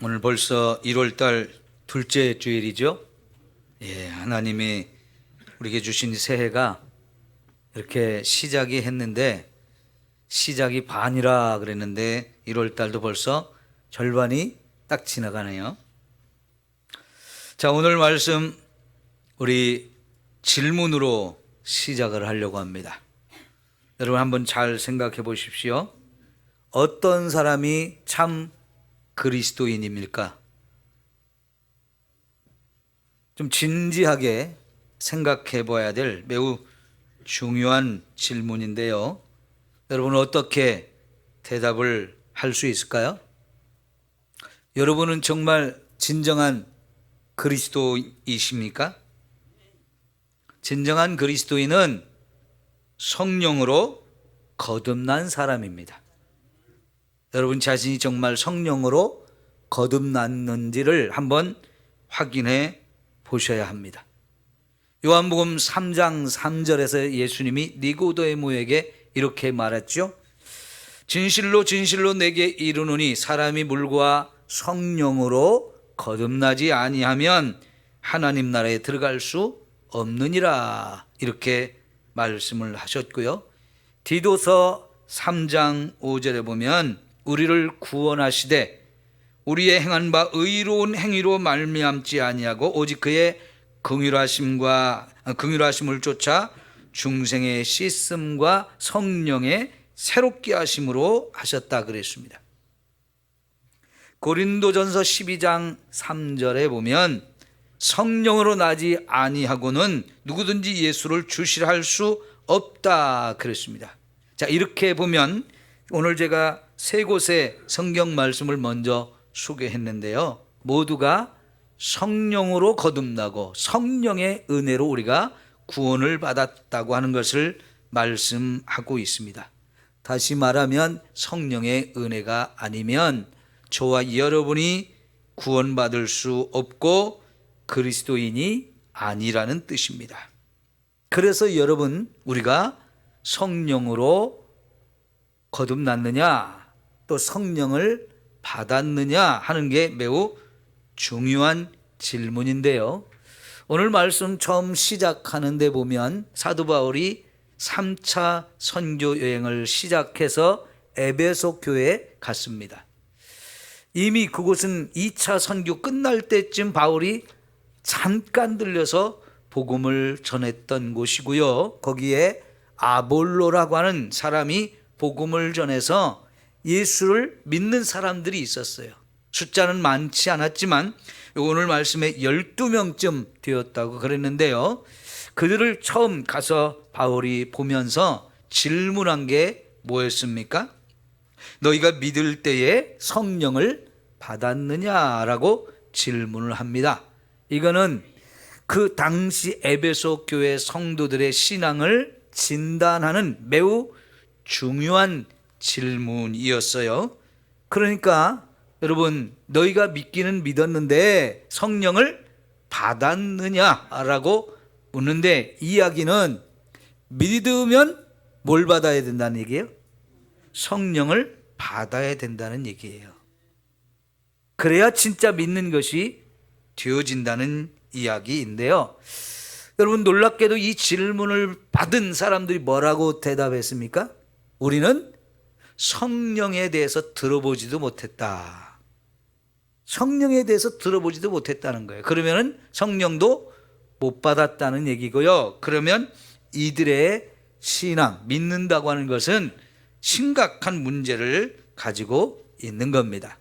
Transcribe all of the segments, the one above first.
오늘 벌써 1월달 둘째 주일이죠. 하나님이 우리에게 주신 새해가 이렇게 시작이 했는데, 시작이 반이라 그랬는데 1월달도 벌써 절반이 딱 지나가네요. 자, 오늘 말씀 우리 질문으로 시작을 하려고 합니다. 여러분 한번 잘 생각해 보십시오. 어떤 사람이 참 그리스도인입니까? 좀 진지하게 생각해 봐야 될 매우 중요한 질문인데요. 여러분은 어떻게 대답을 할 수 있을까요? 여러분은 정말 진정한 그리스도이십니까? 진정한 그리스도인은 성령으로 거듭난 사람입니다. 여러분 자신이 정말 성령으로 거듭났는지를 한번 확인해 보셔야 합니다. 요한복음 3장 3절에서 예수님이 니고데모에게 이렇게 말했죠. 진실로 진실로 내게 이르노니 사람이 물과 성령으로 거듭나지 아니하면 하나님 나라에 들어갈 수 없느니라, 이렇게 말씀을 하셨고요. 디도서 3장 5절에 보면 우리를 구원하시되 우리의 행한 바 의로운 행위로 말미암지 아니하고 오직 그의 긍휼하심을 쫓아 중생의 씻음과 성령의 새롭게 하심으로 하셨다 그랬습니다. 고린도전서 12장 3절에 보면 성령으로 나지 아니하고는 누구든지 예수를 주시라 할 수 없다 그랬습니다. 자, 이렇게 보면 오늘 제가 세 곳의 성경 말씀을 먼저 소개했는데요. 모두가 성령으로 거듭나고 성령의 은혜로 우리가 구원을 받았다고 하는 것을 말씀하고 있습니다. 다시 말하면 성령의 은혜가 아니면 저와 여러분이 구원받을 수 없고 그리스도인이 아니라는 뜻입니다. 그래서 여러분, 우리가 성령으로 거듭났느냐 또 성령을 받았느냐 하는 게 매우 중요한 질문인데요. 오늘 말씀 처음 시작하는데 보면 사도 바울이 3차 선교 여행을 시작해서 에베소 교회에 갔습니다. 이미 그곳은 2차 선교 끝날 때쯤 바울이 잠깐 들려서 복음을 전했던 곳이고요. 거기에 아볼로라고 하는 사람이 복음을 전해서 예수를 믿는 사람들이 있었어요. 숫자는 많지 않았지만 오늘 말씀에 12명쯤 되었다고 그랬는데요. 그들을 처음 가서 바울이 보면서 질문한 게 뭐였습니까? 너희가 믿을 때에 성령을 받았느냐라고 질문을 합니다. 이거는 그 당시 에베소 교회 성도들의 신앙을 진단하는 매우 중요한 질문이었어요. 그러니까 여러분, 너희가 믿기는 믿었는데 성령을 받았느냐라고 묻는데, 이야기는 믿으면 뭘 받아야 된다는 얘기예요? 성령을 받아야 된다는 얘기예요. 그래야 진짜 믿는 것이 되어진다는 이야기인데요. 여러분, 놀랍게도 이 질문을 받은 사람들이 뭐라고 대답했습니까? 우리는 성령에 대해서 들어보지도 못했다. 성령에 대해서 들어보지도 못했다는 거예요. 그러면 성령도 못 받았다는 얘기고요. 그러면 이들의 신앙, 믿는다고 하는 것은 심각한 문제를 가지고 있는 겁니다.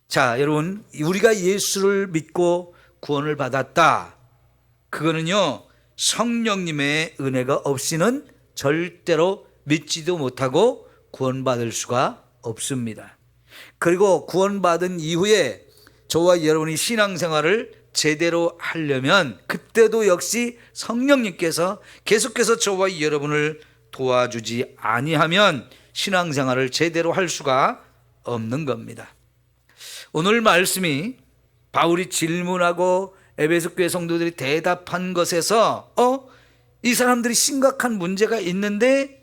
자, 여러분, 우리가 예수를 믿고 구원을 받았다. 그거는요, 성령님의 은혜가 없이는 절대로 믿지도 못하고 구원받을 수가 없습니다. 그리고 구원받은 이후에 저와 여러분이 신앙생활을 제대로 하려면 그때도 역시 성령님께서 계속해서 저와 여러분을 도와주지 아니하면 신앙생활을 제대로 할 수가 없는 겁니다. 오늘 말씀이 바울이 질문하고 에베소 교회 성도들이 대답한 것에서 이 사람들이 심각한 문제가 있는데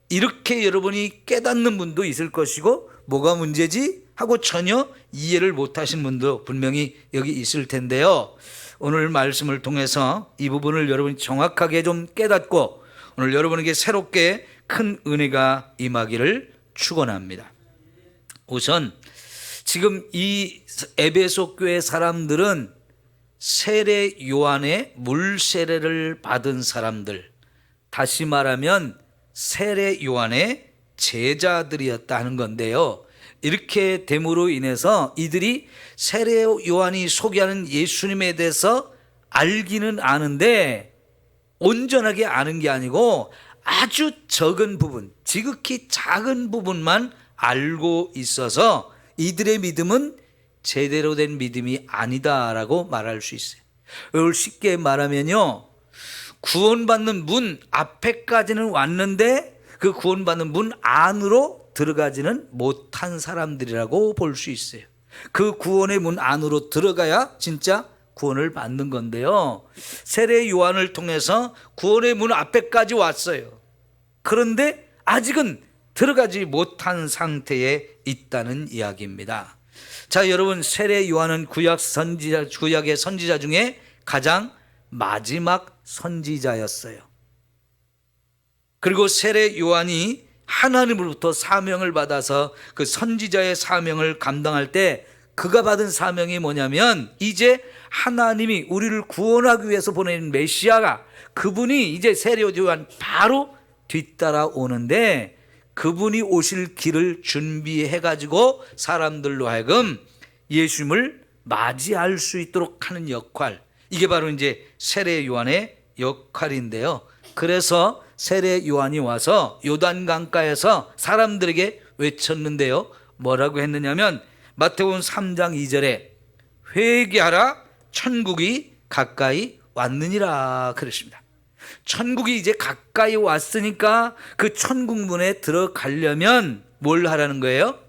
이렇게 여러분이 깨닫는 분도 있을 것이고, 뭐가 문제지? 하고 전혀 이해를 못하신 분도 분명히 여기 있을 텐데요. 오늘 말씀을 통해서 이 부분을 여러분이 정확하게 좀 깨닫고 오늘 여러분에게 새롭게 큰 은혜가 임하기를 축원합니다. 우선 지금 이 에베소 교회 사람들은 세례 요한의 물 세례를 받은 사람들, 다시 말하면 세례 요한의 제자들이었다 하는 건데요. 이렇게 됨으로 인해서 이들이 세례 요한이 소개하는 예수님에 대해서 알기는 아는데 온전하게 아는 게 아니고 아주 적은 부분, 지극히 작은 부분만 알고 있어서 이들의 믿음은 제대로 된 믿음이 아니다라고 말할 수 있어요. 이걸 쉽게 말하면요, 구원받는 문 앞에까지는 왔는데 그 구원받는 문 안으로 들어가지는 못한 사람들이라고 볼 수 있어요. 그 구원의 문 안으로 들어가야 진짜 구원을 받는 건데요, 세례 요한을 통해서 구원의 문 앞에까지 왔어요. 그런데 아직은 들어가지 못한 상태에 있다는 이야기입니다. 자, 여러분, 세례 요한은 구약의 선지자 중에 가장 마지막 선지자였어요. 그리고 세례 요한이 하나님으로부터 사명을 받아서 그 선지자의 사명을 감당할 때 그가 받은 사명이 뭐냐면, 이제 하나님이 우리를 구원하기 위해서 보내는 메시아가, 그분이 이제 세례 요한 바로 뒤따라 오는데 그분이 오실 길을 준비해가지고 사람들로 하여금 예수님을 맞이할 수 있도록 하는 역할, 이게 바로 이제 세례 요한의 역할인데요. 그래서 세례 요한이 와서 요단강가에서 사람들에게 외쳤는데요, 뭐라고 했느냐면 마태복음 3장 2절에 회개하라, 천국이 가까이 왔느니라 그랬습니다. 천국이 이제 가까이 왔으니까 그 천국 문에 들어가려면 뭘 하라는 거예요?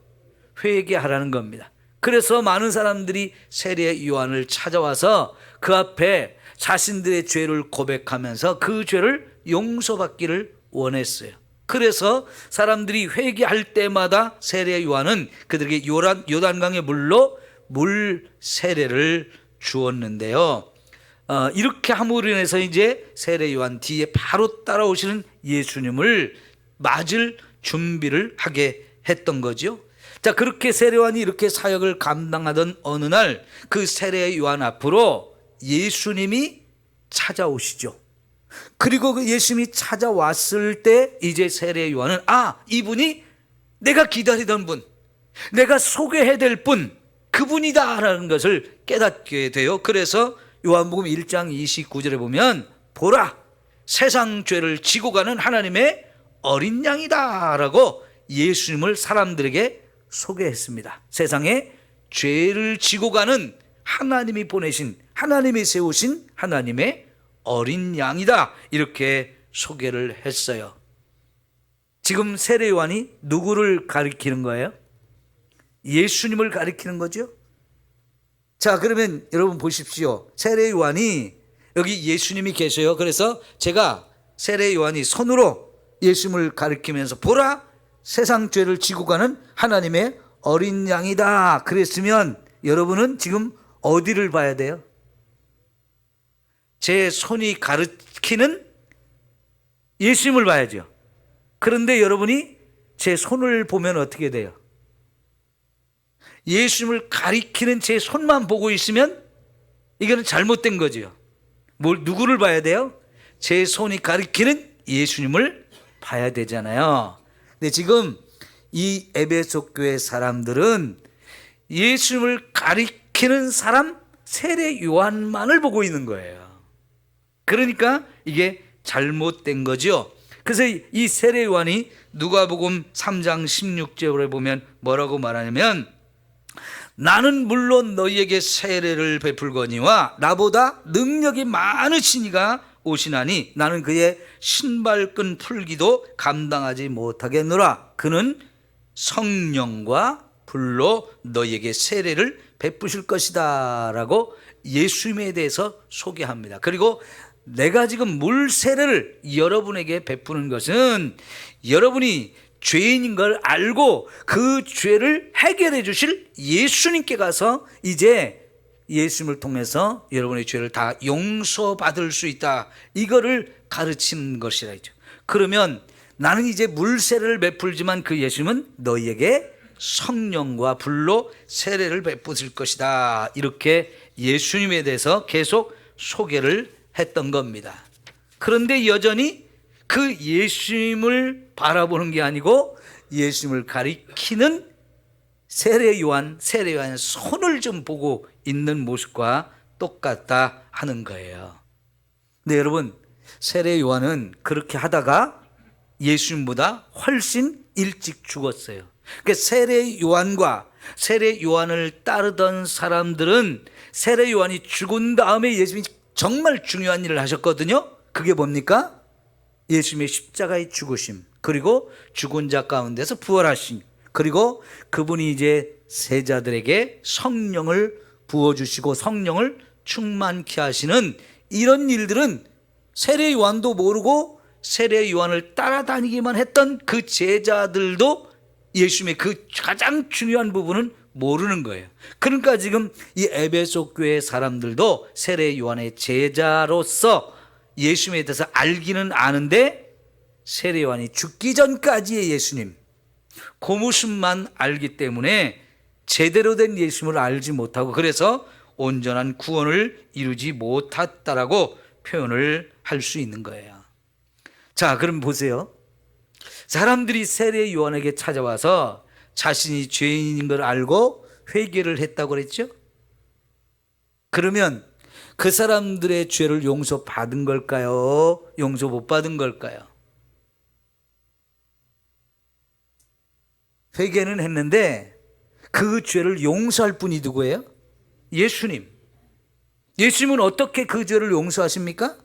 회개하라는 겁니다. 그래서 많은 사람들이 세례 요한을 찾아와서 그 앞에 자신들의 죄를 고백하면서 그 죄를 용서받기를 원했어요. 그래서 사람들이 회개할 때마다 세례 요한은 그들에게 요단강의 물로 물 세례를 주었는데요. 이렇게 함으로 인해서 이제 세례 요한 뒤에 바로 따라오시는 예수님을 맞을 준비를 하게 했던 거죠. 자, 그렇게 세례 요한이 이렇게 사역을 감당하던 어느 날 그 세례 요한 앞으로 예수님이 찾아오시죠. 그리고 그 예수님이 찾아왔을 때 이제 세례 요한은 이분이 내가 기다리던 분, 내가 소개해야 될 분, 그분이다라는 것을 깨닫게 돼요. 그래서 요한복음 1장 29절에 보면 보라, 세상 죄를 지고 가는 하나님의 어린 양이다라고 예수님을 사람들에게 소개했습니다. 세상에 죄를 지고 가는 하나님이 보내신, 하나님이 세우신 하나님의 어린 양이다, 이렇게 소개를 했어요. 지금 세례 요한이 누구를 가리키는 거예요? 예수님을 가리키는 거죠. 자, 그러면 여러분 보십시오. 세례 요한이 여기 예수님이 계셔요. 그래서 제가 세례 요한이 손으로 예수님을 가리키면서 보라, 세상 죄를 지고 가는 하나님의 어린 양이다 그랬으면 여러분은 지금 어디를 봐야 돼요? 제 손이 가리키는 예수님을 봐야죠. 그런데 여러분이 제 손을 보면 어떻게 돼요? 예수님을 가리키는 제 손만 보고 있으면 이거는 잘못된 거죠. 누구를 봐야 돼요? 제 손이 가리키는 예수님을 봐야 되잖아요. 근데 지금 이 에베소 교회 사람들은 예수님을 가리키는 사람 세례 요한만을 보고 있는 거예요. 그러니까 이게 잘못된 거죠. 그래서 이 세례 요한이 누가복음 3장 16절에 보면 뭐라고 말하냐면, 나는 물론 너희에게 세례를 베풀거니와 나보다 능력이 많으신 이가 오시나니 나는 그의 신발끈 풀기도 감당하지 못하겠노라. 그는 성령과 불로 너희에게 세례를 베푸실 것이다 라고 예수님에 대해서 소개합니다. 그리고 내가 지금 물 세례를 여러분에게 베푸는 것은 여러분이 죄인인 걸 알고 그 죄를 해결해 주실 예수님께 가서 이제 예수님을 통해서 여러분의 죄를 다 용서받을 수 있다, 이거를 가르치는 것이라죠. 그러면 나는 이제 물세례를 베풀지만 그 예수님은 너희에게 성령과 불로 세례를 베푸실 것이다, 이렇게 예수님에 대해서 계속 소개를 했던 겁니다. 그런데 여전히 그 예수님을 바라보는 게 아니고 예수님을 가리키는 세례 요한의 손을 좀 보고 있는 모습과 똑같다 하는 거예요. 근데 여러분, 세례 요한은 그렇게 하다가 예수님보다 훨씬 일찍 죽었어요. 그러니까 세례 요한과 세례 요한을 따르던 사람들은 세례 요한이 죽은 다음에 예수님이 정말 중요한 일을 하셨거든요. 그게 뭡니까? 예수님의 십자가의 죽으심, 그리고 죽은 자 가운데서 부활하심, 그리고 그분이 이제 세자들에게 성령을 부어주시고 성령을 충만케 하시는 이런 일들은 세례 요한도 모르고 세례 요한을 따라다니기만 했던 그 제자들도 예수님의 그 가장 중요한 부분은 모르는 거예요. 그러니까 지금 이 에베소 교회 사람들도 세례 요한의 제자로서 예수님에 대해서 알기는 아는데 세례 요한이 죽기 전까지의 예수님, 그 모습만 알기 때문에 제대로 된 예수님을 알지 못하고 그래서 온전한 구원을 이루지 못했다라고 표현을 할 수 있는 거예요. 자, 그럼 보세요. 사람들이 세례 요한에게 찾아와서 자신이 죄인인 걸 알고 회개를 했다고 그랬죠? 그러면 그 사람들의 죄를 용서받은 걸까요? 용서 못 받은 걸까요? 회개는 했는데 그 죄를 용서할 분이 누구예요? 예수님. 예수님은 어떻게 그 죄를 용서하십니까?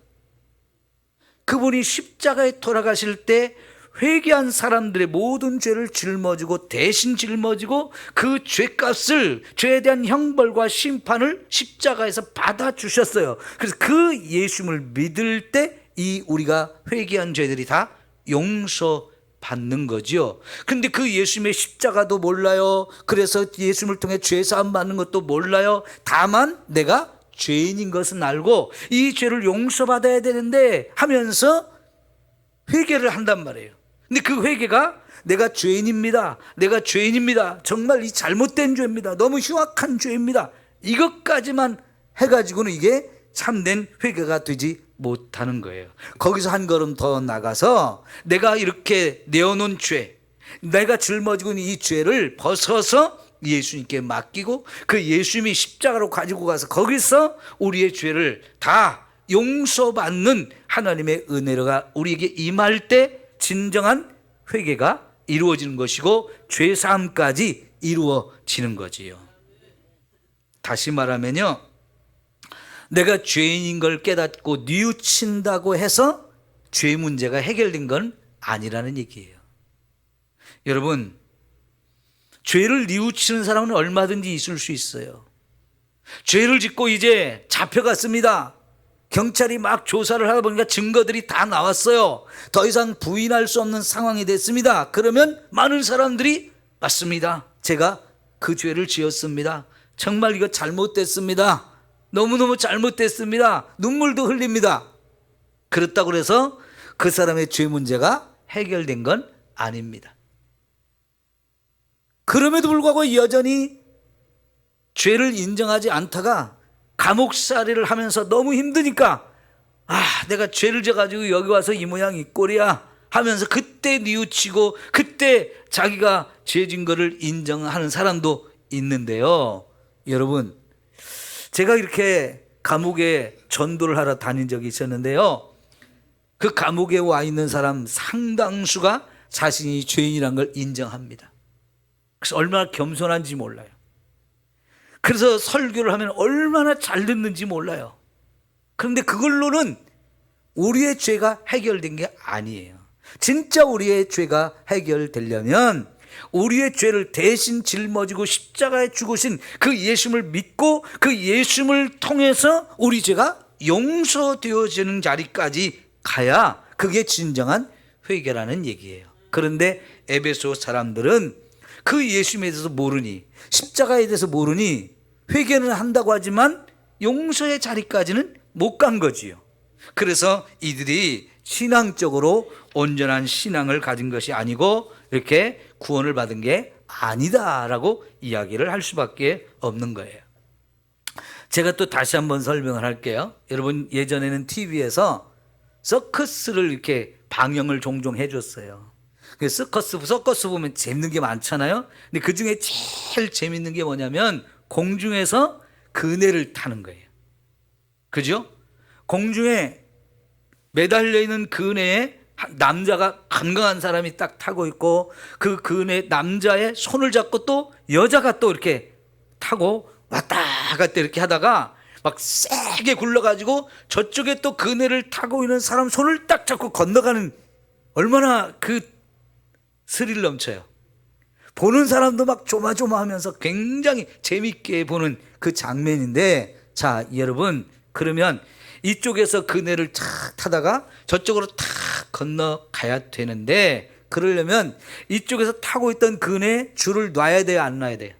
그분이 십자가에 돌아가실 때 회개한 사람들의 모든 죄를 짊어지고 대신 짊어지고 그 죄값을, 죄에 대한 형벌과 심판을 십자가에서 받아주셨어요. 그래서 그 예수님을 믿을 때 이 우리가 회개한 죄들이 다 용서받는 거죠. 근데 그 예수님의 십자가도 몰라요. 그래서 예수님을 통해 죄사함 받는 것도 몰라요. 다만 내가 죄인인 것은 알고 이 죄를 용서받아야 되는데 하면서 회개를 한단 말이에요. 근데 그 회개가 내가 죄인입니다, 내가 죄인입니다, 정말 이 잘못된 죄입니다, 너무 흉악한 죄입니다, 이것까지만 해가지고는 이게 참된 회개가 되지 못하는 거예요. 거기서 한 걸음 더 나가서 내가 이렇게 내어놓은 죄, 내가 짊어지고 있는 이 죄를 벗어서 예수님께 맡기고 그 예수님이 십자가로 가지고 가서 거기서 우리의 죄를 다 용서받는 하나님의 은혜가 우리에게 임할 때 진정한 회개가 이루어지는 것이고 죄사함까지 이루어지는 거지요. 다시 말하면요, 내가 죄인인 걸 깨닫고 뉘우친다고 해서 죄 문제가 해결된 건 아니라는 얘기예요. 여러분, 죄를 뉘우치는 사람은 얼마든지 있을 수 있어요. 죄를 짓고 이제 잡혀갔습니다. 경찰이 막 조사를 하다 보니까 증거들이 다 나왔어요. 더 이상 부인할 수 없는 상황이 됐습니다. 그러면 많은 사람들이 맞습니다, 제가 그 죄를 지었습니다, 정말 이거 잘못됐습니다, 너무너무 잘못됐습니다, 눈물도 흘립니다. 그렇다고 해서 그 사람의 죄 문제가 해결된 건 아닙니다. 그럼에도 불구하고 여전히 죄를 인정하지 않다가 감옥살이를 하면서 너무 힘드니까 내가 죄를 져가지고 여기 와서 이 모양 이 꼴이야 하면서 그때 뉘우치고 그때 자기가 죄진 거를 인정하는 사람도 있는데요. 여러분, 제가 이렇게 감옥에 전도를 하러 다닌 적이 있었는데요, 그 감옥에 와 있는 사람 상당수가 자신이 죄인이란 걸 인정합니다. 그래서 얼마나 겸손한지 몰라요. 그래서 설교를 하면 얼마나 잘 듣는지 몰라요. 그런데 그걸로는 우리의 죄가 해결된 게 아니에요. 진짜 우리의 죄가 해결되려면 우리의 죄를 대신 짊어지고 십자가에 죽으신 그 예수님을 믿고 그 예수님을 통해서 우리 죄가 용서되어지는 자리까지 가야 그게 진정한 회개라는 얘기예요. 그런데 에베소 사람들은 그 예수님에 대해서 모르니, 십자가에 대해서 모르니 회개는 한다고 하지만 용서의 자리까지는 못 간 거지요. 그래서 이들이 신앙적으로 온전한 신앙을 가진 것이 아니고 이렇게 구원을 받은 게 아니다라고 이야기를 할 수밖에 없는 거예요. 제가 또 다시 한번 설명을 할게요. 여러분, 예전에는 TV에서 서커스를 이렇게 방영을 종종 해줬어요. 서커스 보면 재밌는 게 많잖아요. 근데 그 중에 제일 재밌는 게 뭐냐면 공중에서 그네를 타는 거예요. 그죠? 공중에 매달려 있는 그네에 남자가 건강한 사람이 딱 타고 있고, 그 그네 남자의 손을 잡고 또 여자가 또 이렇게 타고 왔다 갔다 이렇게 하다가 막 세게 굴러가지고 저쪽에 또 그네를 타고 있는 사람 손을 딱 잡고 건너가는, 얼마나 그 스릴 넘쳐요. 보는 사람도 막 조마조마하면서 굉장히 재밌게 보는 그 장면인데, 자 여러분, 그러면 이쪽에서 그네를 탁 타다가 저쪽으로 탁 건너가야 되는데, 그러려면 이쪽에서 타고 있던 그네 줄을 놔야 돼요, 안 놔야 돼요?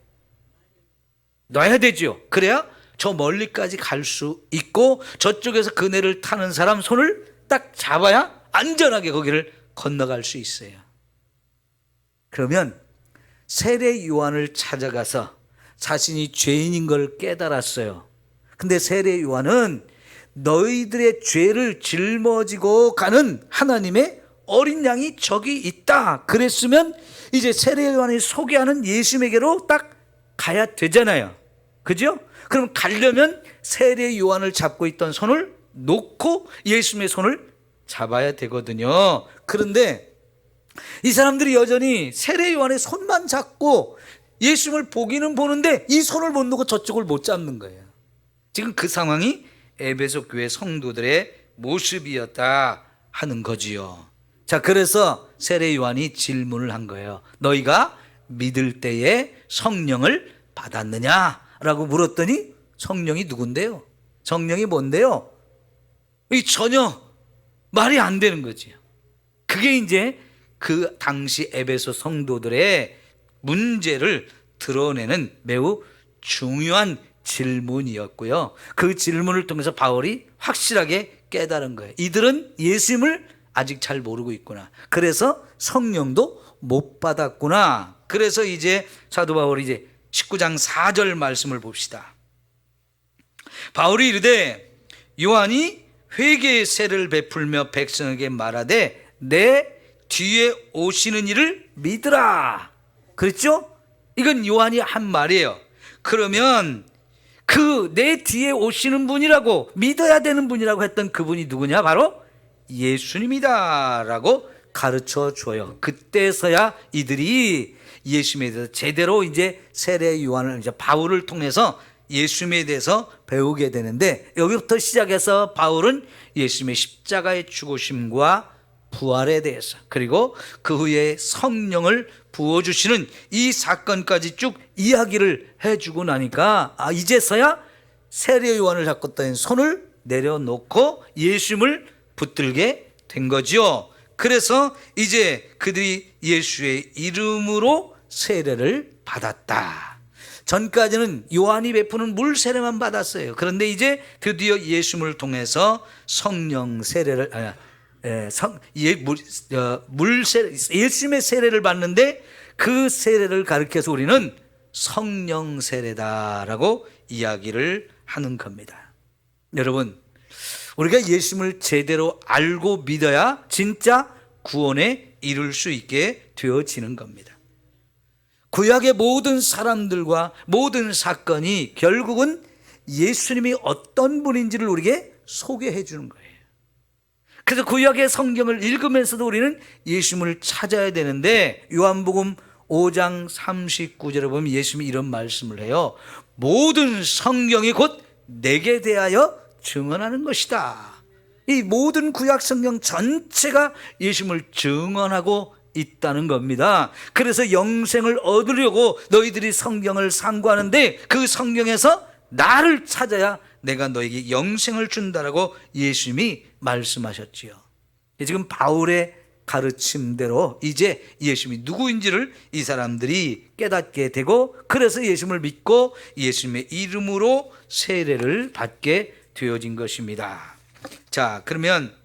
놔야 되죠. 그래야 저 멀리까지 갈 수 있고 저쪽에서 그네를 타는 사람 손을 딱 잡아야 안전하게 거기를 건너갈 수 있어요. 그러면 세례 요한을 찾아가서 자신이 죄인인 걸 깨달았어요. 근데 세례 요한은 너희들의 죄를 짊어지고 가는 하나님의 어린 양이 저기 있다 그랬으면 이제 세례 요한이 소개하는 예수님에게로 딱 가야 되잖아요. 그죠? 그럼 가려면 세례 요한을 잡고 있던 손을 놓고 예수님의 손을 잡아야 되거든요. 그런데 이 사람들이 여전히 세례 요한의 손만 잡고 예수님을 보기는 보는데 이 손을 못 놓고 저쪽을 못 잡는 거예요. 지금 그 상황이 에베소 교회 성도들의 모습이었다 하는 거지요. 자, 그래서 세례 요한이 질문을 한 거예요. 너희가 믿을 때에 성령을 받았느냐라고 물었더니 성령이 누군데요? 성령이 뭔데요? 이 전혀 말이 안 되는 거지요. 그게 이제 그 당시 에베소 성도들의 문제를 드러내는 매우 중요한 질문이었고요. 그 질문을 통해서 바울이 확실하게 깨달은 거예요. 이들은 예수님을 아직 잘 모르고 있구나. 그래서 성령도 못 받았구나. 그래서 이제 사도 바울이 이제 19장 4절 말씀을 봅시다. 바울이 이르되 요한이 회개의 세를 베풀며 백성에게 말하되 내 뒤에 오시는 이를 믿으라. 그랬죠? 이건 요한이 한 말이에요. 그러면 그 내 뒤에 오시는 분이라고, 믿어야 되는 분이라고 했던 그분이 누구냐? 바로 예수님이다 라고 가르쳐 줘요. 그때서야 이들이 예수님에 대해서 제대로 이제 세례 요한을, 이제 바울을 통해서 예수님에 대해서 배우게 되는데, 여기부터 시작해서 바울은 예수님의 십자가의 죽으심과 부활에 대해서, 그리고 그 후에 성령을 부어주시는 이 사건까지 쭉 이야기를 해주고 나니까 이제서야 세례 요한을 잡고 있던 손을 내려놓고 예수님을 붙들게 된 거죠. 그래서 이제 그들이 예수의 이름으로 세례를 받았다. 전까지는 요한이 베푸는 물 세례만 받았어요. 그런데 이제 드디어 예수님을 통해서 성령 세례를 예수님의 세례를 받는데, 그 세례를 가리켜서 우리는 성령 세례다라고 이야기를 하는 겁니다. 여러분, 우리가 예수님을 제대로 알고 믿어야 진짜 구원에 이룰 수 있게 되어지는 겁니다. 구약의 모든 사람들과 모든 사건이 결국은 예수님이 어떤 분인지를 우리에게 소개해 주는 거예요. 그래서 구약의 성경을 읽으면서도 우리는 예수님을 찾아야 되는데, 요한복음 5장 39절에 보면 예수님이 이런 말씀을 해요. 모든 성경이 곧 내게 대하여 증언하는 것이다. 이 모든 구약 성경 전체가 예수님을 증언하고 있다는 겁니다. 그래서 영생을 얻으려고 너희들이 성경을 상고하는데, 그 성경에서 나를 찾아야 내가 너에게 영생을 준다라고 예수님이 말씀하셨지요. 지금 바울의 가르침대로 이제 예수님이 누구인지를 이 사람들이 깨닫게 되고, 그래서 예수님을 믿고 예수님의 이름으로 세례를 받게 되어진 것입니다. 자, 그러면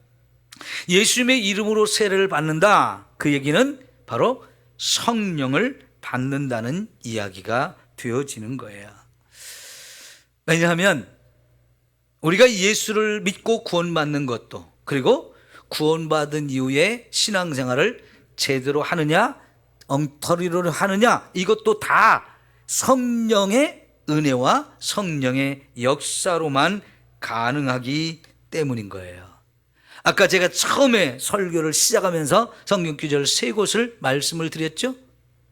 예수님의 이름으로 세례를 받는다, 그 얘기는 바로 성령을 받는다는 이야기가 되어지는 거예요. 왜냐하면 우리가 예수를 믿고 구원받는 것도, 그리고 구원받은 이후에 신앙생활을 제대로 하느냐 엉터리로 하느냐, 이것도 다 성령의 은혜와 성령의 역사로만 가능하기 때문인 거예요. 아까 제가 처음에 설교를 시작하면서 성경 구절 세 곳을 말씀을 드렸죠.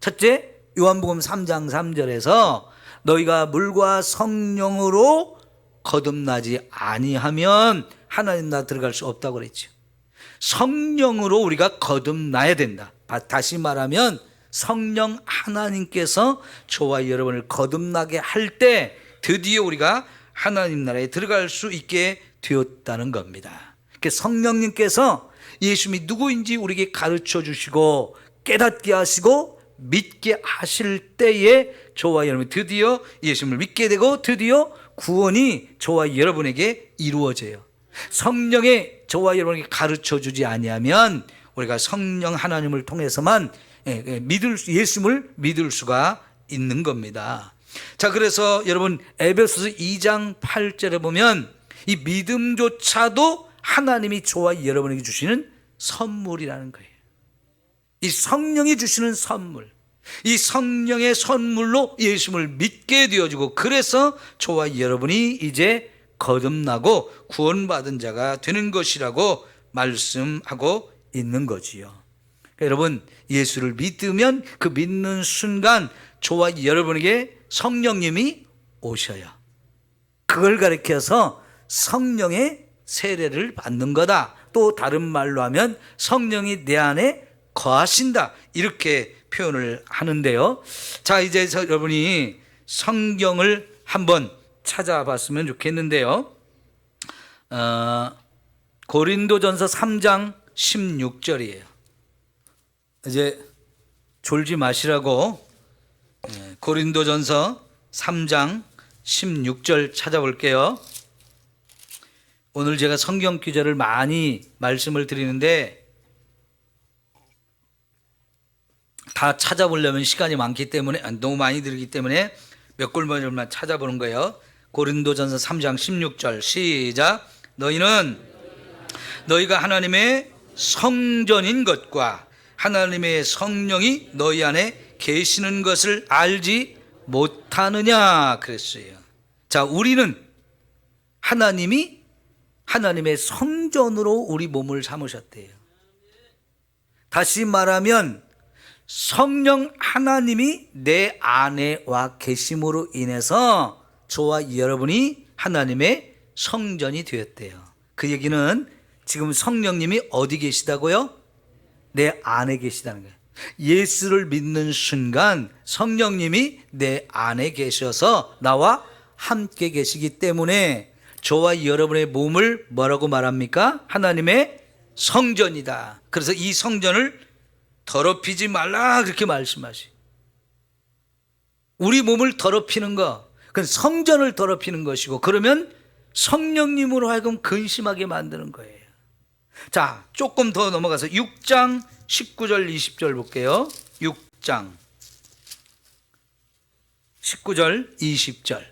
첫째, 요한복음 3장 3절에서 너희가 물과 성령으로 거듭나지 아니하면 하나님 나라 들어갈 수 없다고 그랬죠. 성령으로 우리가 거듭나야 된다. 다시 말하면 성령 하나님께서 저와 여러분을 거듭나게 할 때 드디어 우리가 하나님 나라에 들어갈 수 있게 되었다는 겁니다. 성령님께서 예수님이 누구인지 우리에게 가르쳐 주시고 깨닫게 하시고 믿게 하실 때에 저와 여러분이 드디어 예수님을 믿게 되고 드디어 구원이 저와 여러분에게 이루어져요. 성령의 저와 여러분에게 가르쳐 주지 아니하면 우리가 성령 하나님을 통해서만 예수님을 믿을 수가 있는 겁니다. 자, 그래서 여러분 에베소서 2장 8절에 보면 이 믿음조차도 하나님이 저와 여러분에게 주시는 선물이라는 거예요. 이 성령이 주시는 선물, 이 성령의 선물로 예수님을 믿게 되어지고, 그래서 저와 여러분이 이제 거듭나고 구원받은 자가 되는 것이라고 말씀하고 있는 거지요. 그러니까 여러분, 예수를 믿으면 그 믿는 순간 저와 여러분에게 성령님이 오셔요. 그걸 가리켜서 성령의 세례를 받는 거다. 또 다른 말로 하면 성령이 내 안에 거하신다, 이렇게 표현을 하는데요. 자, 이제 여러분이 성경을 한번 찾아봤으면 좋겠는데요. 고린도전서 3장 16절이에요. 이제 졸지 마시라고 고린도전서 3장 16절 찾아볼게요. 오늘 제가 성경 구절을 많이 말씀을 드리는데 다 찾아보려면 시간이 많기 때문에, 너무 많이 들기 때문에 몇 골만 찾아보는 거예요. 고린도전서 3장 16절 시작. 너희가 하나님의 성전인 것과 하나님의 성령이 너희 안에 계시는 것을 알지 못하느냐 그랬어요. 자, 우리는 하나님이 하나님의 성전으로 우리 몸을 삼으셨대요. 다시 말하면 성령 하나님이 내 안에 와 계심으로 인해서 저와 여러분이 하나님의 성전이 되었대요. 그 얘기는 지금 성령님이 어디 계시다고요? 내 안에 계시다는 거예요. 예수를 믿는 순간 성령님이 내 안에 계셔서 나와 함께 계시기 때문에 저와 여러분의 몸을 뭐라고 말합니까? 하나님의 성전이다. 그래서 이 성전을 더럽히지 말라, 그렇게 말씀하시. 우리 몸을 더럽히는 거, 그건 성전을 더럽히는 것이고, 그러면 성령님으로 하여금 근심하게 만드는 거예요. 자, 조금 더 넘어가서 6장 19절 20절 볼게요. 6장 19절 20절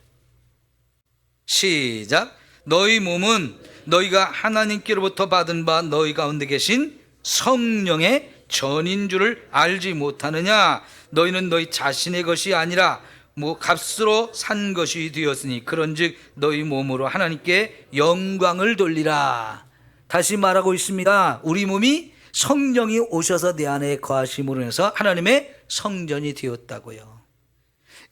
시작. 너희 몸은 너희가 하나님께로부터 받은 바 너희 가운데 계신 성령의 전인 줄을 알지 못하느냐. 너희는 너희 자신의 것이 아니라 값으로 산 것이 되었으니 그런즉 너희 몸으로 하나님께 영광을 돌리라. 다시 말하고 있습니다. 우리 몸이 성령이 오셔서 내 안에 거하심으로 해서 하나님의 성전이 되었다고요.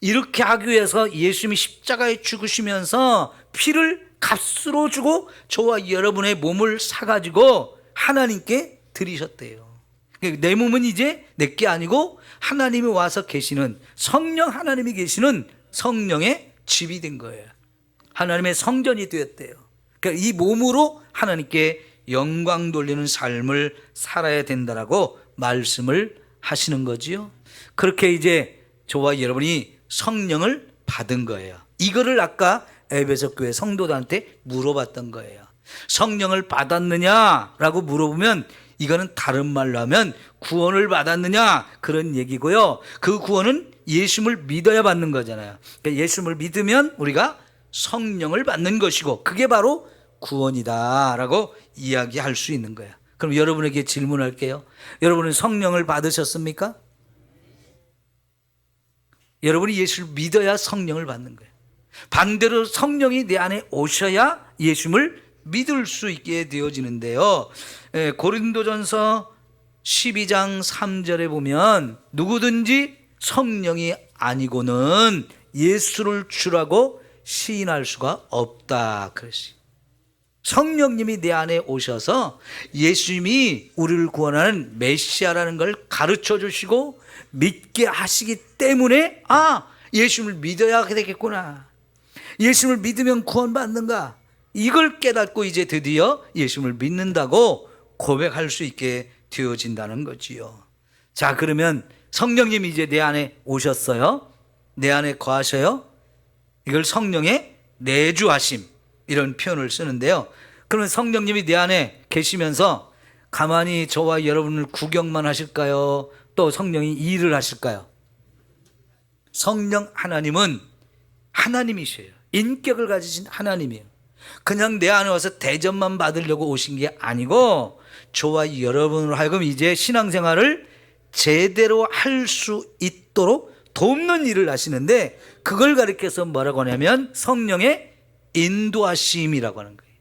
이렇게 하기 위해서 예수님이 십자가에 죽으시면서 피를 값으로 주고 저와 여러분의 몸을 사가지고 하나님께 드리셨대요. 내 몸은 이제 내게 아니고 하나님이 와서 계시는, 성령 하나님이 계시는 성령의 집이 된 거예요. 하나님의 성전이 되었대요. 그러니까 이 몸으로 하나님께 영광 돌리는 삶을 살아야 된다라고 말씀을 하시는 거지요. 그렇게 이제 저와 여러분이 성령을 받은 거예요. 이거를 아까 에베소 교회 성도들한테 물어봤던 거예요. 성령을 받았느냐라고 물어보면 이거는 다른 말로 하면 구원을 받았느냐 그런 얘기고요. 그 구원은 예수님을 믿어야 받는 거잖아요. 그러니까 예수님을 믿으면 우리가 성령을 받는 것이고 그게 바로 구원이다라고 이야기할 수 있는 거예요. 그럼 여러분에게 질문할게요. 여러분은 성령을 받으셨습니까? 여러분이 예수를 믿어야 성령을 받는 거예요. 반대로 성령이 내 안에 오셔야 예수님을 믿을 수 있게 되어지는데요. 고린도전서 12장 3절에 보면 누구든지 성령이 아니고는 예수를 주라고 시인할 수가 없다 그랬어요. 성령님이 내 안에 오셔서 예수님이 우리를 구원하는 메시아라는 걸 가르쳐 주시고 믿게 하시기 때문에 예수님을 믿어야 되겠구나. 예수님을 믿으면 구원받는가. 이걸 깨닫고 이제 드디어 예수님을 믿는다고 고백할 수 있게 되어진다는 거지요. 자, 그러면 성령님이 이제 내 안에 오셨어요. 내 안에 거하셔요. 이걸 성령의 내주하심 이런 표현을 쓰는데요. 그러면 성령님이 내 안에 계시면서 가만히 저와 여러분을 구경만 하실까요? 또 성령이 일을 하실까요? 성령 하나님은 하나님이셔요. 인격을 가지신 하나님이에요. 그냥 내 안에 와서 대접만 받으려고 오신 게 아니고 저와 여러분으로 하여금 이제 신앙생활을 제대로 할 수 있도록 돕는 일을 하시는데 그걸 가리켜서 뭐라고 하냐면 성령의 인도하심이라고 하는 거예요.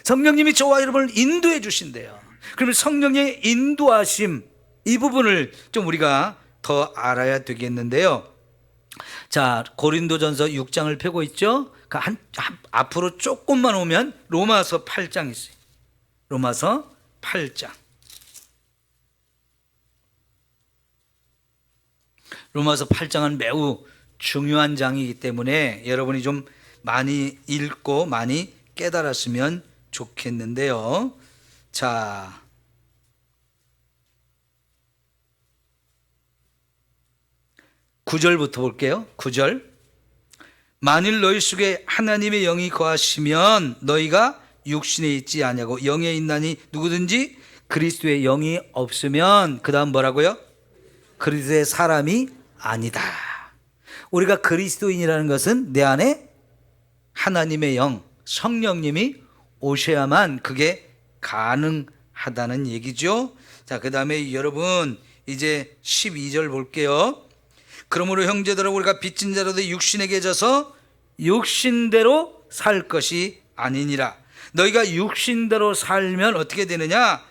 성령님이 저와 여러분을 인도해 주신대요. 그러면 성령의 인도하심 이 부분을 좀 우리가 더 알아야 되겠는데요. 자, 고린도전서 6장을 펴고 있죠. 앞으로 조금만 오면 로마서 8장 있어요. 로마서 8장. 로마서 8장은 매우 중요한 장이기 때문에 여러분이 좀 많이 읽고 많이 깨달았으면 좋겠는데요. 자, (9절부터) 볼게요. 9절. 만일 너희 속에 하나님의 영이 거하시면 너희가 육신에 있지 아니하고 영에 있나니 누구든지 그리스도의 영이 없으면 그 다음 뭐라고요? 그리스도의 사람이 아니다. 우리가 그리스도인이라는 것은 내 안에 하나님의 영, 성령님이 오셔야만 그게 가능하다는 얘기죠. 자, 그 다음에 여러분 이제 12절 볼게요. 그러므로 형제들아 우리가 빚진 자로도 육신에게 져서 육신대로 살 것이 아니니라. 너희가 육신대로 살면 어떻게 되느냐?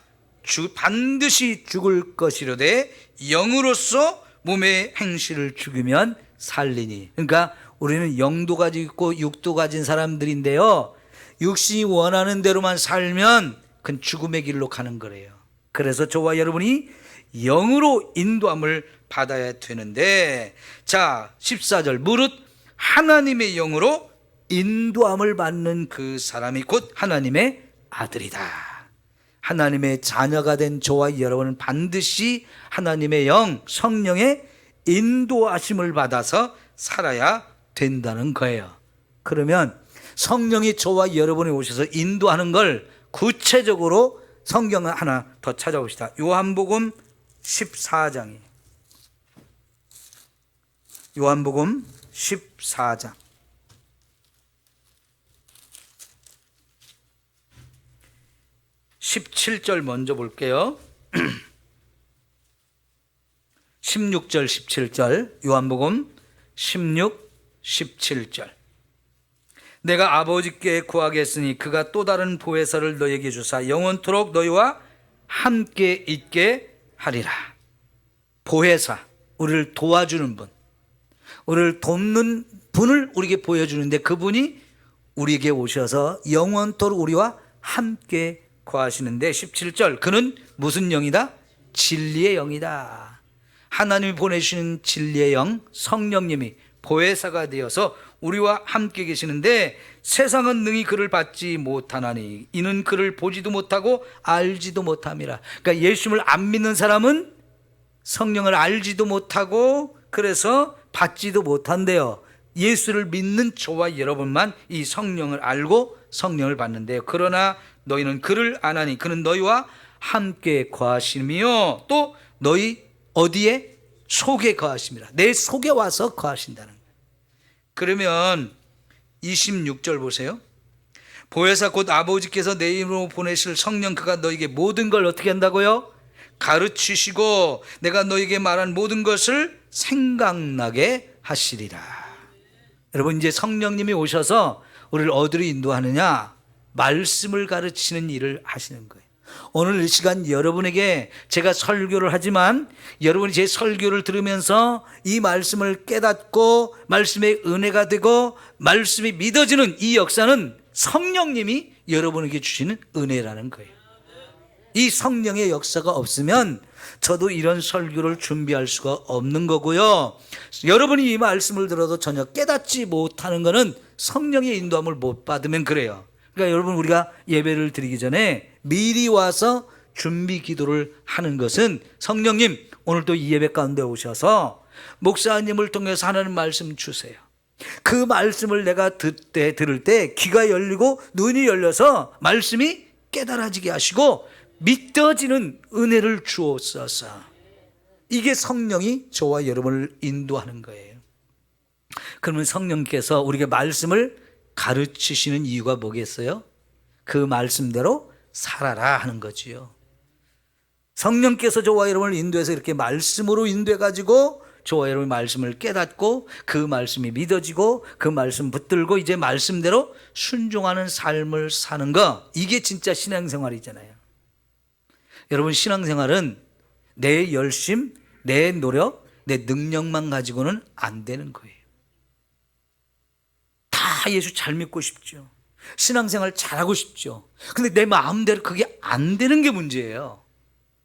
반드시 죽을 것이로되 영으로서 몸의 행실을 죽이면 살리니. 그러니까 우리는 영도 가지고 있고 육도 가진 사람들인데요, 육신이 원하는 대로만 살면 그건 죽음의 길로 가는 거래요. 그래서 저와 여러분이 영으로 인도함을 받아야 되는데, 자 14절 무릇 하나님의 영으로 인도함을 받는 그 사람이 곧 하나님의 아들이다. 하나님의 자녀가 된 저와 여러분은 반드시 하나님의 영, 성령의 인도하심을 받아서 살아야 된다는 거예요. 그러면 성령이 저와 여러분이 오셔서 인도하는 걸 구체적으로 성경을 하나 더 찾아봅시다. 요한복음 14장이에요. 요한복음 14장. 17절 먼저 볼게요. 16절 17절 요한복음 16, 17절. 내가 아버지께 구하겠으니 그가 또 다른 보혜사를 너에게 주사 영원토록 너희와 함께 있게 하리라. 보혜사, 우리를 도와주는 분, 우리를 돕는 분을 우리에게 보여주는데 그분이 우리에게 오셔서 영원토록 우리와 함께 거하시는데 17절 그는 무슨 영이다? 진리의 영이다. 하나님이 보내주시는 진리의 영 성령님이 보혜사가 되어서 우리와 함께 계시는데 세상은 능히 그를 받지 못하나니 이는 그를 보지도 못하고 알지도 못함이라. 그러니까 예수님을 안 믿는 사람은 성령을 알지도 못하고 그래서 받지도 못한대요. 예수를 믿는 저와 여러분만 이 성령을 알고 성령을 받는데요. 그러나 너희는 그를 아나니 그는 너희와 함께 거하시며 또 너희 어디에? 속에 거하십니다. 내 속에 와서 거하신다는 거예요. 그러면 26절 보세요. 보혜사 곧 아버지께서 내 이름으로 보내실 성령 그가 너에게 모든 걸 어떻게 한다고요? 가르치시고 내가 너에게 말한 모든 것을 생각나게 하시리라. 여러분, 이제 성령님이 오셔서 우리를 어디로 인도하느냐? 말씀을 가르치는 일을 하시는 거예요. 오늘 이 시간 여러분에게 제가 설교를 하지만 여러분이 제 설교를 들으면서 이 말씀을 깨닫고 말씀의 은혜가 되고 말씀이 믿어지는 이 역사는 성령님이 여러분에게 주시는 은혜라는 거예요. 이 성령의 역사가 없으면 저도 이런 설교를 준비할 수가 없는 거고요. 여러분이 이 말씀을 들어도 전혀 깨닫지 못하는 것은 성령의 인도함을 못 받으면 그래요. 그러니까 여러분, 우리가 예배를 드리기 전에 미리 와서 준비 기도를 하는 것은 성령님 오늘도 이 예배 가운데 오셔서 목사님을 통해서 하나님 말씀 주세요. 그 말씀을 내가 들을 때 귀가 열리고 눈이 열려서 말씀이 깨달아지게 하시고 믿어지는 은혜를 주옵소서. 이게 성령이 저와 여러분을 인도하는 거예요. 그러면 성령께서 우리에게 말씀을 가르치시는 이유가 뭐겠어요? 그 말씀대로 살아라 하는 거지요. 성령께서 저와 여러분을 인도해서 이렇게 말씀으로 인도해 가지고 저와 여러분의 말씀을 깨닫고 그 말씀이 믿어지고 그 말씀 붙들고 이제 말씀대로 순종하는 삶을 사는 거, 이게 진짜 신앙생활이잖아요. 여러분, 신앙생활은 내 열심, 내 노력, 내 능력만 가지고는 안 되는 거예요. 다 예수 잘 믿고 싶죠. 신앙생활 잘하고 싶죠. 근데 내 마음대로 그게 안 되는 게 문제예요.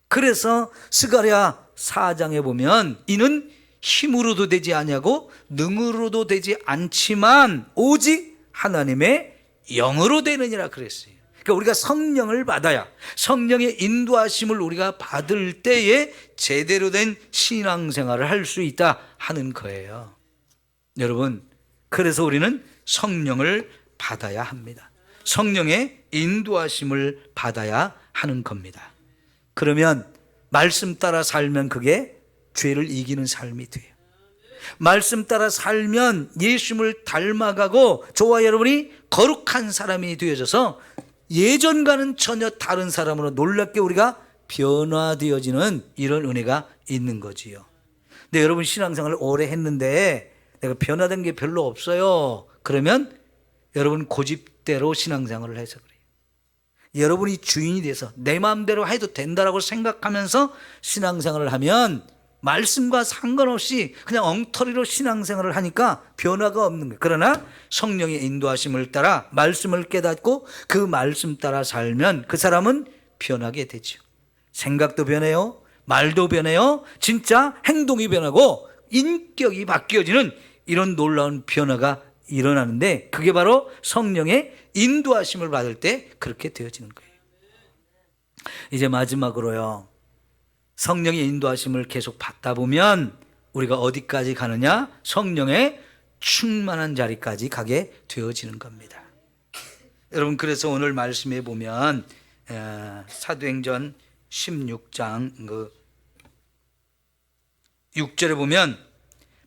그래서 스가랴 4장에 보면 이는 힘으로도 되지 아니하고 능으로도 되지 않지만 오직 하나님의 영으로 되느니라 그랬어요. 그러니까 우리가 성령을 받아야, 성령의 인도하심을 우리가 받을 때에 제대로 된 신앙생활을 할 수 있다 하는 거예요. 여러분, 그래서 우리는 성령을 받아야 합니다. 성령의 인도하심을 받아야 하는 겁니다. 그러면 말씀 따라 살면 그게 죄를 이기는 삶이 돼요. 말씀 따라 살면 예수님을 닮아가고 저와 여러분이 거룩한 사람이 되어져서 예전과는 전혀 다른 사람으로 놀랍게 우리가 변화되어지는 이런 은혜가 있는 거지요. 근데 여러분, 신앙생활을 오래 했는데 내가 변화된 게 별로 없어요. 그러면 여러분 고집대로 신앙생활을 해서 그래요. 여러분이 주인이 돼서 내 마음대로 해도 된다라고 생각하면서 신앙생활을 하면 말씀과 상관없이 그냥 엉터리로 신앙생활을 하니까 변화가 없는 거예요. 그러나 성령의 인도하심을 따라 말씀을 깨닫고 그 말씀 따라 살면 그 사람은 변하게 되죠. 생각도 변해요. 말도 변해요. 진짜 행동이 변하고 인격이 바뀌어지는 이런 놀라운 변화가 일어나는데 그게 바로 성령의 인도하심을 받을 때 그렇게 되어지는 거예요. 이제 마지막으로요, 성령의 인도하심을 계속 받다 보면 우리가 어디까지 가느냐? 성령의 충만한 자리까지 가게 되어지는 겁니다. 여러분, 그래서 오늘 말씀에 보면 사도행전 16장 6절에 보면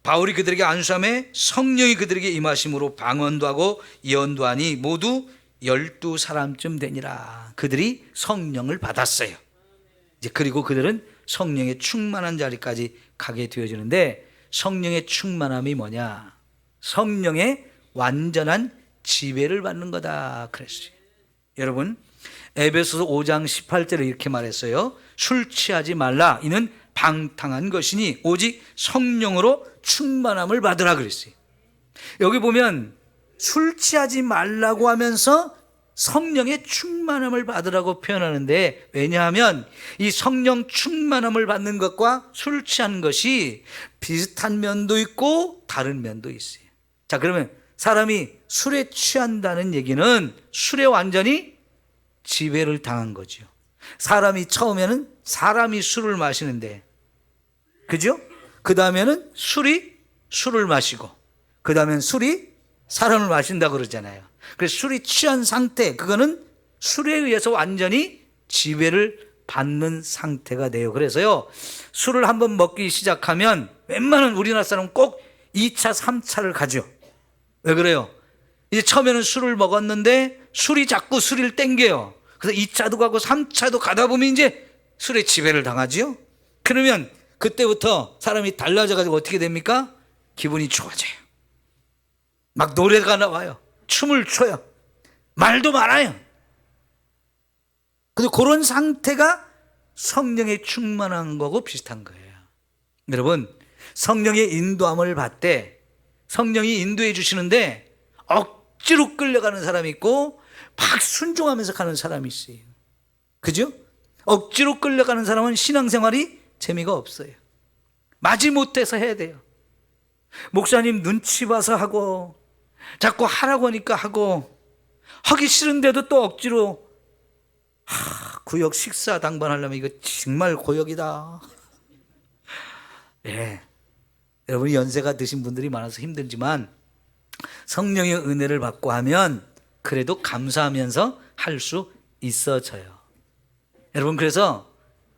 바울이 그들에게 안수함에 성령이 그들에게 임하심으로 방언도 하고 예언도 하니 모두 12사람쯤 되니라. 그들이 성령을 받았어요. 이제 그리고 그들은 성령의 충만한 자리까지 가게 되어지는데 성령의 충만함이 뭐냐? 성령의 완전한 지배를 받는 거다 그랬어요. 여러분, 에베소서 5장 18절에 이렇게 말했어요. 술 취하지 말라. 이는 방탕한 것이니 오직 성령으로 충만함을 받으라 그랬어요. 여기 보면 술 취하지 말라고 하면서 성령의 충만함을 받으라고 표현하는데, 왜냐하면 이 성령 충만함을 받는 것과 술 취하는 것이 비슷한 면도 있고 다른 면도 있어요. 자, 그러면 사람이 술에 취한다는 얘기는 술에 완전히 지배를 당한 거죠. 사람이 처음에는 사람이 술을 마시는데, 그죠? 그 다음에는 술을 마시고, 그 다음엔 술이 사람을 마신다 그러잖아요. 그래서 술이 취한 상태, 그거는 술에 의해서 완전히 지배를 받는 상태가 돼요. 그래서요, 술을 한번 먹기 시작하면 웬만한 우리나라 사람은 꼭 2차, 3차를 가죠. 왜 그래요? 이제 처음에는 술을 먹었는데 술이 자꾸 술을 땡겨요. 그래서 2차도 가고 3차도 가다 보면 이제 술에 지배를 당하지요. 그러면 그때부터 사람이 달라져가지고 어떻게 됩니까? 기분이 좋아져요. 막 노래가 나와요. 춤을 춰요. 말도 많아요. 근데 그런 상태가 성령의 충만한 거고 비슷한 거예요. 여러분, 성령의 인도함을 받되 성령이 인도해 주시는데 억지로 끌려가는 사람이 있고 막 순종하면서 가는 사람이 있어요. 그죠? 억지로 끌려가는 사람은 신앙생활이 재미가 없어요. 마지못해서 해야 돼요. 목사님 눈치 봐서 하고 자꾸 하라고 하니까 하고 하기 싫은데도 또 억지로 구역 식사 당번하려면 이거 정말 고역이다. 예. 여러분이 연세가 드신 분들이 많아서 힘들지만 성령의 은혜를 받고 하면 그래도 감사하면서 할 수 있어져요. 여러분, 그래서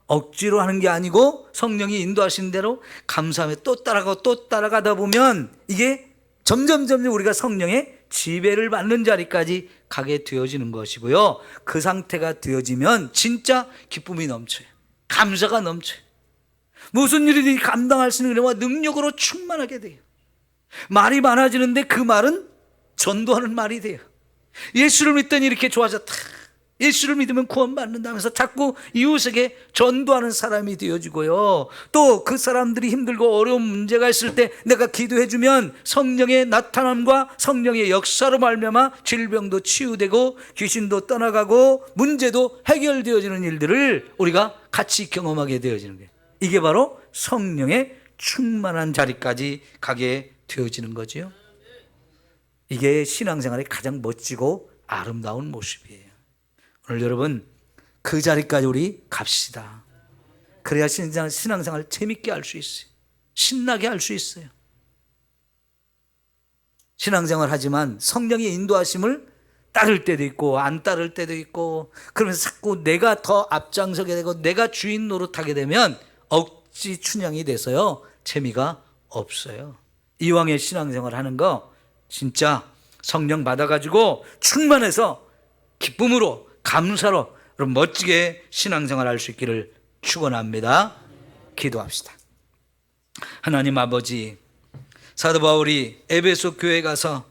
억지로 하는 게 아니고 성령이 인도하신 대로 감사하며 또 따라가고 또 따라가다 보면 이게 점점 우리가 성령의 지배를 받는 자리까지 가게 되어지는 것이고요. 그 상태가 되어지면 진짜 기쁨이 넘쳐요. 감사가 넘쳐요. 무슨 일이든지 감당할 수 있는 은혜와 능력으로 충만하게 돼요. 말이 많아지는데 그 말은 전도하는 말이 돼요. 예수를 믿더니 이렇게 좋아졌다. 예수를 믿으면 구원받는다면서 자꾸 이웃에게 전도하는 사람이 되어지고요. 또 그 사람들이 힘들고 어려운 문제가 있을 때 내가 기도해주면 성령의 나타남과 성령의 역사로 말미암아 질병도 치유되고 귀신도 떠나가고 문제도 해결되어지는 일들을 우리가 같이 경험하게 되어지는 거예요. 이게 바로 성령의 충만한 자리까지 가게 되어지는 거죠. 이게 신앙생활의 가장 멋지고 아름다운 모습이에요. 오늘 여러분 그 자리까지 우리 갑시다. 그래야 신앙생활 재밌게 할 수 있어요. 신나게 할 수 있어요. 신앙생활 하지만 성령의 인도하심을 따를 때도 있고 안 따를 때도 있고 그러면서 자꾸 내가 더 앞장서게 되고 내가 주인 노릇하게 되면 억지 춘향이 돼서요 재미가 없어요. 이왕의 신앙생활 하는 거 진짜 성령 받아가지고 충만해서 기쁨으로 감사로 멋지게 신앙생활 할 수 있기를 축원합니다. 기도합시다. 하나님 아버지, 사도 바울이 에베소 교회에 가서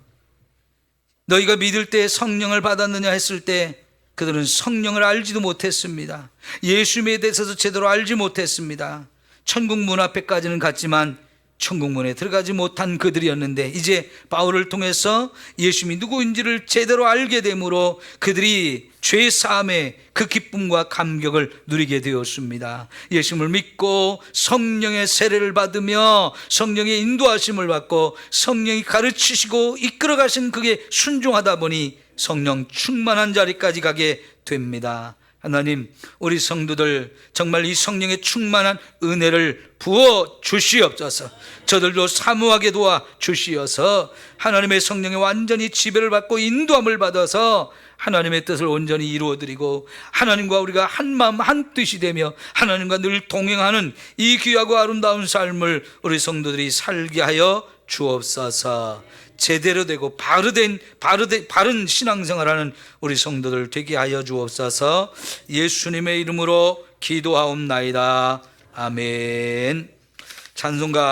너희가 믿을 때 성령을 받았느냐 했을 때 그들은 성령을 알지도 못했습니다. 예수님에 대해서도 제대로 알지 못했습니다. 천국 문 앞에까지는 갔지만 천국 문에 들어가지 못한 그들이었는데 이제 바울을 통해서 예수님이 누구인지를 제대로 알게 되므로 그들이 죄 사함의 그 기쁨과 감격을 누리게 되었습니다. 예수님을 믿고 성령의 세례를 받으며 성령의 인도하심을 받고 성령이 가르치시고 이끌어 가신 그게 순종하다 보니 성령 충만한 자리까지 가게 됩니다. 하나님, 우리 성도들 정말 이 성령의 충만한 은혜를 부어 주시옵소서. 저들도 사모하게 도와 주시어서 하나님의 성령의 완전히 지배를 받고 인도함을 받아서 하나님의 뜻을 온전히 이루어드리고 하나님과 우리가 한 마음 한 뜻이 되며 하나님과 늘 동행하는 이 귀하고 아름다운 삶을 우리 성도들이 살게 하여 주옵소서. 제대로 되고 바른 신앙생활하는 우리 성도들 되게 하여 주옵소서. 예수님의 이름으로 기도하옵나이다. 아멘. 찬송가